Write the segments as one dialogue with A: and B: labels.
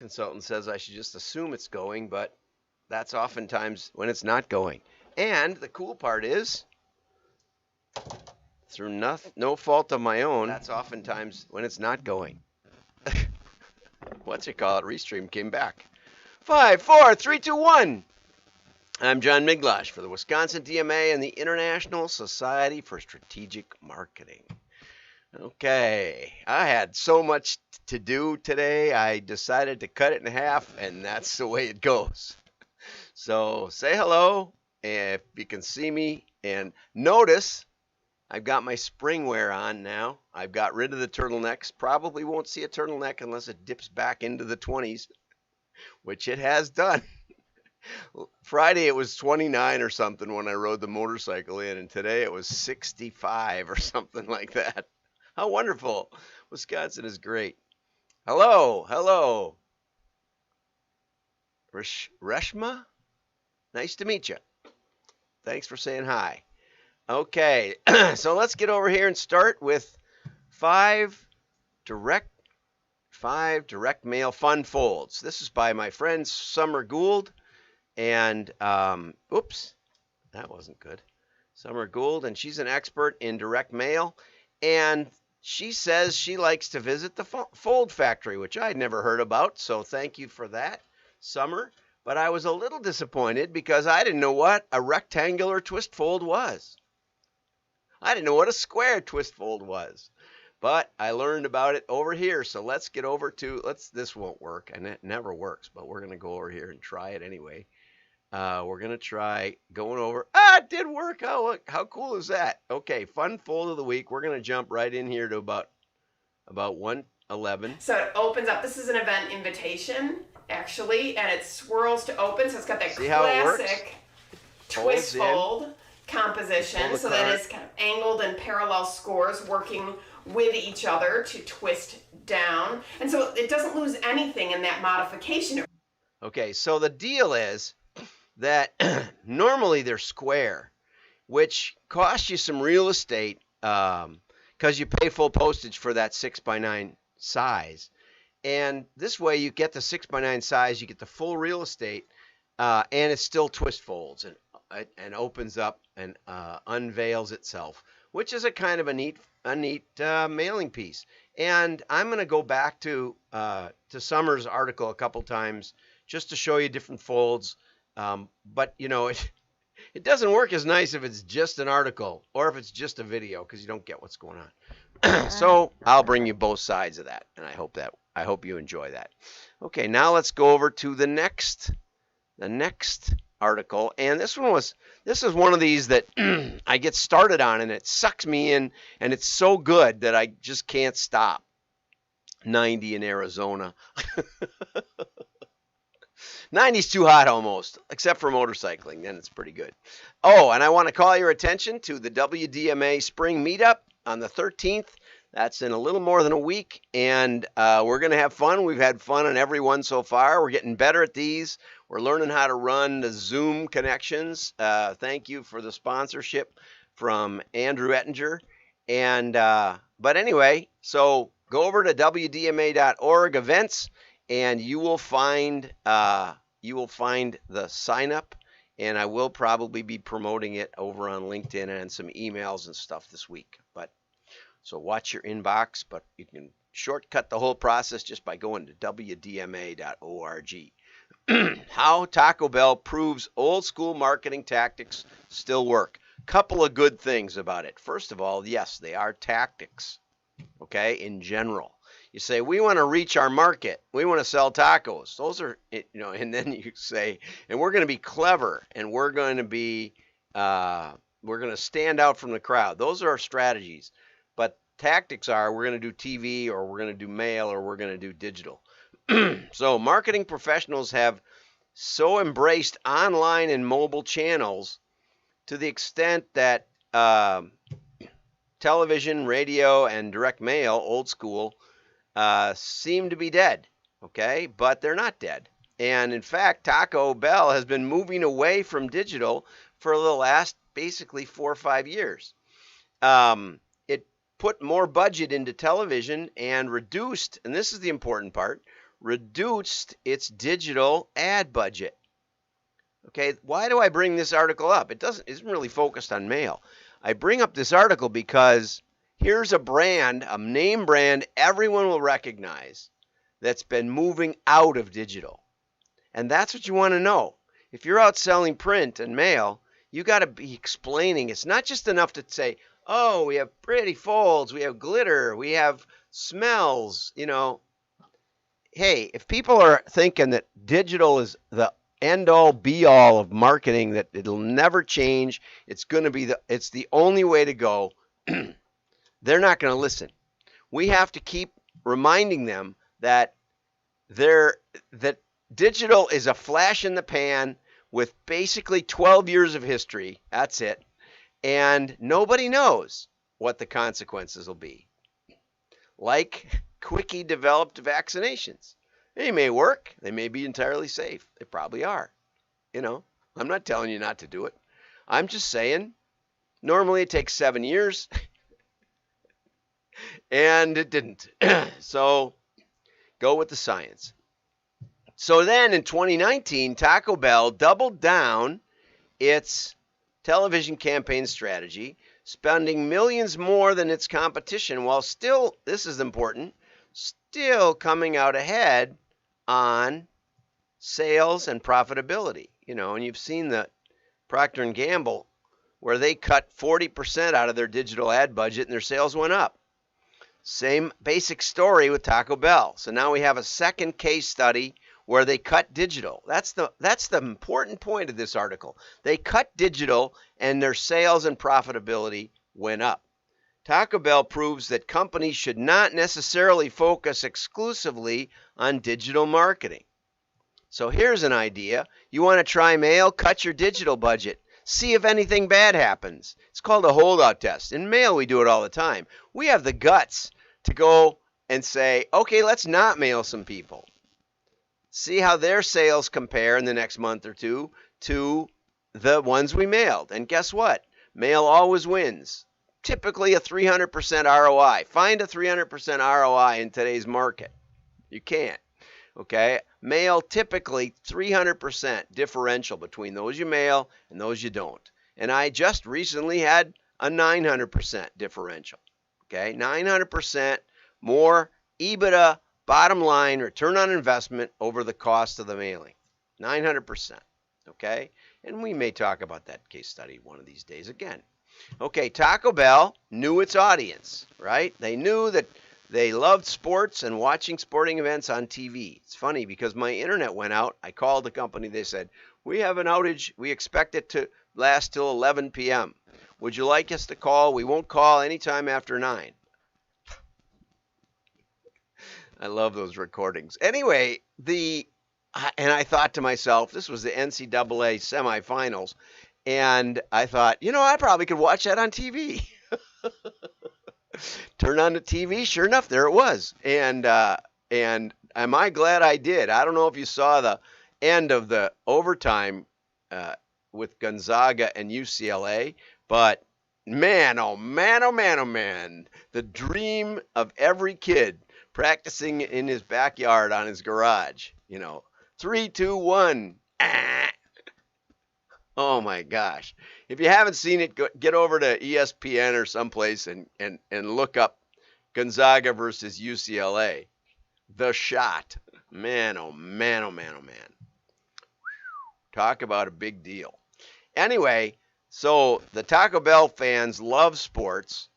A: Consultant says I should just assume it's going, but that's oftentimes when it's not going. And the cool part is, through no fault of my own, that's oftentimes when it's not going. What's it called? Restream came back. 5, 4, 3, 2, 1. I'm John Miglash for the Wisconsin DMA and the International Society for Strategic Marketing. Okay, I had so much to do today, I decided to cut it in half, and that's the way it goes. So say hello, if you can see me, and notice I've got my spring wear on now. I've got rid of the turtlenecks. Probably won't see a turtleneck unless it dips back into the 20s, which it has done. Friday it was 29 or something when I rode the motorcycle in, and today it was 65 or something like that. How wonderful. Wisconsin is great. Hello, hello. Reshma? Nice to meet you. Thanks for saying hi. Okay, so let's get over here and start with five direct mail fun folds. This is by my friend Summer Gould, and oops, that wasn't good. Summer Gould, and she's an expert in direct mail, and she says she likes to visit the Fold Factory, which I'd never heard about, so thank you for that, Summer. But I was a little disappointed because I didn't know what a rectangular twist fold was. I didn't know what a square twist fold was. But I learned about it over here, so let's get over to, this won't work, and it never works, but we're going to go over here and try it anyway. We're going to try going over, it did work, how cool is that? Okay, fun fold of the week, we're going to jump right in here to about 111.
B: So it opens up, this is an event invitation, actually, and it swirls to open, so it's got that classic twist fold composition, so that it's kind of angled and parallel scores working with each other to twist down, and so it doesn't lose anything in that modification.
A: Okay, so the deal is that normally they're square, which costs you some real estate because you pay full postage for that 6x9 size, and this way you get the 6x9 size, you get the full real estate, and it still twist folds and opens up and unveils itself, which is a kind of a neat mailing piece. And I'm going to go back to Summer's article a couple times just to show you different folds. But you know, it doesn't work as nice if it's just an article or if it's just a video, because you don't get what's going on. So I'll bring you both sides of that, and I hope you enjoy that. Okay, now let's go over to the next article, and this is one of these that I get started on and it sucks me in, and it's so good that I just can't stop. 90 in Arizona. 90's too hot almost, except for motorcycling, then it's pretty good. Oh, and I want to call your attention to the WDMA Spring Meetup on the 13th. That's in a little more than a week, and we're going to have fun. We've had fun on every one so far. We're getting better at these. We're learning how to run the Zoom connections. Thank you for the sponsorship from Andrew Ettinger. And but anyway, so go over to wdma.org events, and you will find the sign up. And I will probably be promoting it over on LinkedIn and some emails and stuff this week. So watch your inbox, but you can shortcut the whole process just by going to wdma.org. How Taco Bell proves old school marketing tactics still work. Couple of good things about it. First of all, yes, they are tactics, okay, in general. You say, we want to reach our market. We want to sell tacos. Those are, and then you say, and we're going to be clever, and we're going to stand out from the crowd. Those are our strategies. But tactics are, we're going to do TV, or we're going to do mail, or we're going to do digital. So marketing professionals have so embraced online and mobile channels to the extent that television, radio, and direct mail, old school, seem to be dead, okay? But they're not dead. And in fact, Taco Bell has been moving away from digital for the last basically 4 or 5 years. It put more budget into television and reduced, and this is the important part, reduced its digital ad budget. Okay, why do I bring this article up? Isn't really focused on mail. I bring up this article because here's a brand, a name brand everyone will recognize that's been moving out of digital. And that's what you want to know. If you're out selling print and mail, you got to be explaining. It's not just enough to say, oh, we have pretty folds, we have glitter, we have smells, Hey, if people are thinking that digital is the end all be all of marketing, that it'll never change, it's the only way to go, they're not going to listen. We have to keep reminding them that digital is a flash in the pan with basically 12 years of history. That's it. And nobody knows what the consequences will be. Like quickie developed vaccinations. They may work. They may be entirely safe. They probably are. I'm not telling you not to do it. I'm just saying, normally it takes 7 years. And it didn't. So go with the science. So then in 2019, Taco Bell doubled down its television campaign strategy, spending millions more than its competition, while still, this is important, still coming out ahead on sales and profitability. And you've seen the Procter & Gamble, where they cut 40% out of their digital ad budget and their sales went up. Same basic story with Taco Bell. So now we have a second case study where they cut digital. That's the important point of this article. They cut digital and their sales and profitability went up. Taco Bell proves that companies should not necessarily focus exclusively on digital marketing. So here's an idea. You want to try mail? Cut your digital budget. See if anything bad happens. It's called a holdout test. In mail, we do it all the time. We have the guts to go and say, okay, let's not mail some people. See how their sales compare in the next month or two to the ones we mailed. And guess what? Mail always wins. Typically a 300% ROI. Find a 300% ROI in today's market. You can't. Okay? Mail typically 300% differential between those you mail and those you don't. And I just recently had a 900% differential. Okay? 900% more EBITDA, bottom line, return on investment over the cost of the mailing. 900%. Okay? And we may talk about that case study one of these days again. Okay, Taco Bell knew its audience, right? They knew that they loved sports and watching sporting events on TV. It's funny because my internet went out. I called the company. They said, we have an outage. We expect it to last till 11 p.m. Would you like us to call? We won't call anytime after 9. I love those recordings. Anyway, and I thought to myself, this was the NCAA semifinals, and I thought, I probably could watch that on TV. Turn on the TV, sure enough, there it was. And am I glad I did? I don't know if you saw the end of the overtime with Gonzaga and UCLA, but man, oh man, oh man, oh man, the dream of every kid practicing in his backyard on his garage, 3, 2, 1. Oh my gosh. If you haven't seen it, get over to ESPN or someplace and look up Gonzaga versus UCLA. The shot. Man, oh man, oh man, oh man. Talk about a big deal. Anyway, so the Taco Bell fans love sports,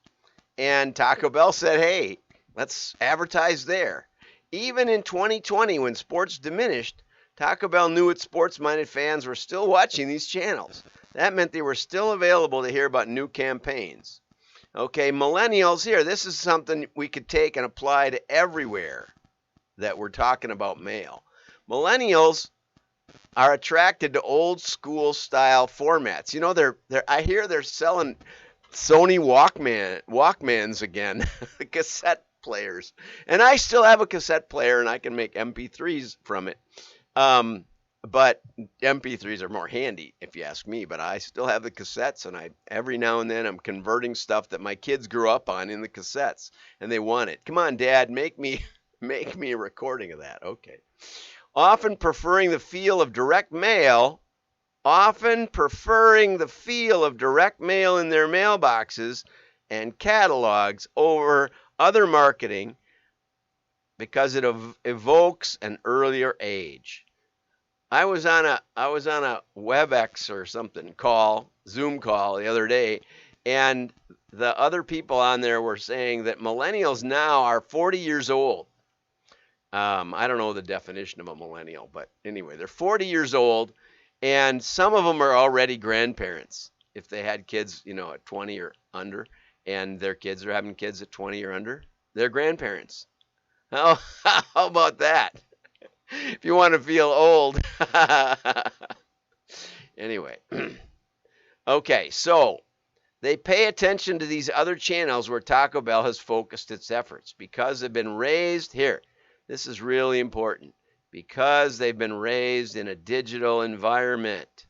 A: and Taco Bell said, hey, let's advertise there. Even in 2020, when sports diminished, Taco Bell knew its sports-minded fans were still watching these channels. That meant they were still available to hear about new campaigns. Okay, millennials here, this is something we could take and apply to everywhere that we're talking about mail. Millennials are attracted to old school style formats. I hear they're selling Sony Walkmans again, cassette players. And I still have a cassette player and I can make MP3s from it. But MP3s are more handy if you ask me, but I still have the cassettes, and every now and then I'm converting stuff that my kids grew up on in the cassettes and they want it. Come on, Dad, make me Make me a recording of that. Okay. Often preferring the feel of direct mail in their mailboxes and catalogs over other marketing because it evokes an earlier age. I was on a WebEx or something Zoom call the other day, and the other people on there were saying that millennials now are 40 years old. I don't know the definition of a millennial, but anyway, they're 40 years old, and some of them are already grandparents if they had kids, at 20 or under, and their kids are having kids at 20 or under. They're grandparents. How about that? If you want to feel old. Anyway. Okay, so they pay attention to these other channels where Taco Bell has focused its efforts because they've been raised here. This is really important. Because they've been raised in a digital environment.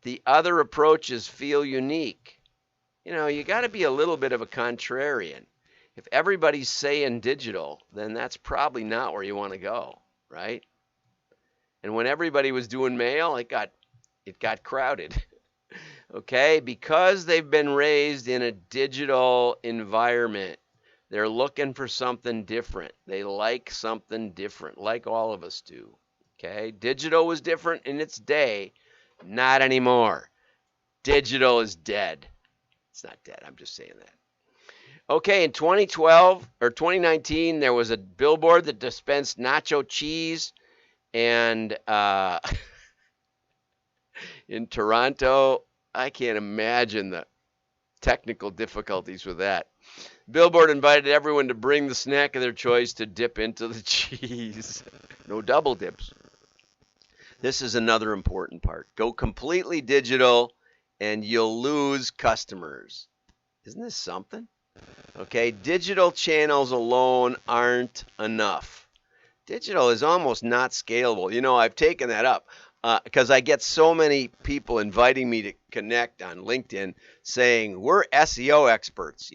A: The other approaches feel unique. You got to be a little bit of a contrarian. If everybody's saying digital, then that's probably not where you want to go, right? And when everybody was doing mail, it got crowded. Okay? Because they've been raised in a digital environment, they're looking for something different. They like something different, like all of us do. Okay? Digital was different in its day, not anymore. Digital is dead. It's not dead. I'm just saying that. Okay, in 2019, there was a billboard that dispensed nacho cheese, and in Toronto, I can't imagine the technical difficulties with that. Billboard invited everyone to bring the snack of their choice to dip into the cheese. No double dips. This is another important part. Go completely digital, and you'll lose customers. Isn't this something? Okay, digital channels alone aren't enough. Digital is almost not scalable. I've taken that up because I get so many people inviting me to connect on LinkedIn saying we're SEO experts.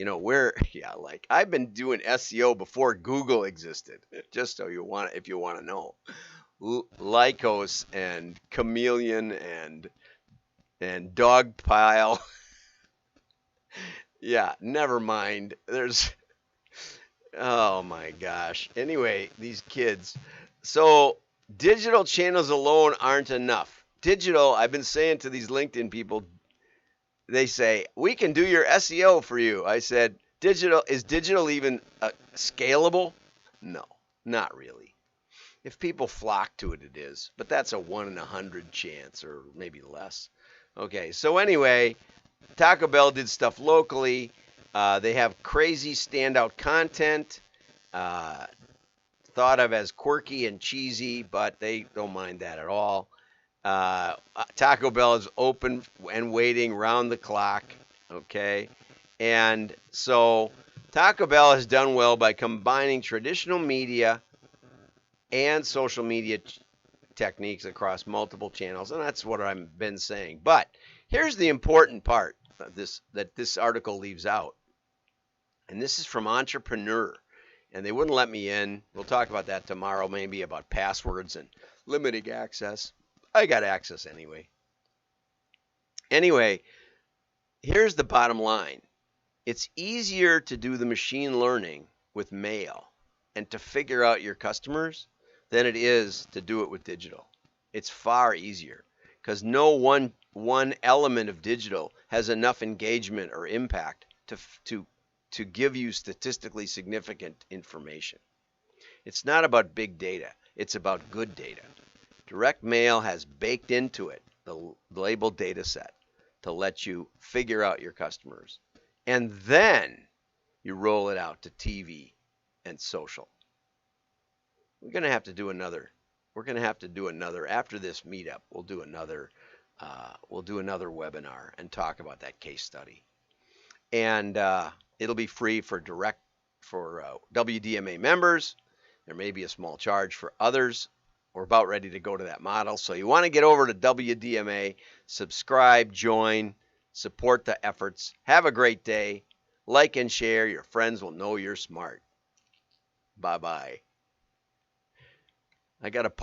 A: I've been doing SEO before Google existed. Just so if you want to know, Lycos and Chameleon and Dogpile. Yeah, never mind. Oh my gosh. Anyway, these kids. So digital channels alone aren't enough. Digital, I've been saying to these LinkedIn people, they say, we can do your SEO for you. I said, is digital even scalable? No, not really. If people flock to it, it is. But that's a 1 in 100 chance, or maybe less. Okay, so anyway, Taco Bell did stuff locally. They have crazy standout content, thought of as quirky and cheesy, but they don't mind that at all. Taco Bell is open and waiting round the clock, okay? And so Taco Bell has done well by combining traditional media and social media techniques across multiple channels, and that's what I've been saying. But here's the important part of that this article leaves out, and this is from Entrepreneur, and they wouldn't let me in. We'll talk about that tomorrow, maybe about passwords and limiting access. I got access anyway. Anyway, here's the bottom line. It's easier to do the machine learning with mail and to figure out your customers than it is to do it with digital. It's far easier because no one element of digital has enough engagement or impact to give you statistically significant information. It's not about big data. It's about good data. Direct mail has baked into it the labeled data set to let you figure out your customers. And then you roll it out to TV and social. We're going to have to do another after this meetup. We'll do another webinar and talk about that case study. And it'll be free for WDMA members. There may be a small charge for others. We're about ready to go to that model. So you want to get over to WDMA, subscribe, join, support the efforts. Have a great day. Like and share. Your friends will know you're smart. Bye-bye. I got to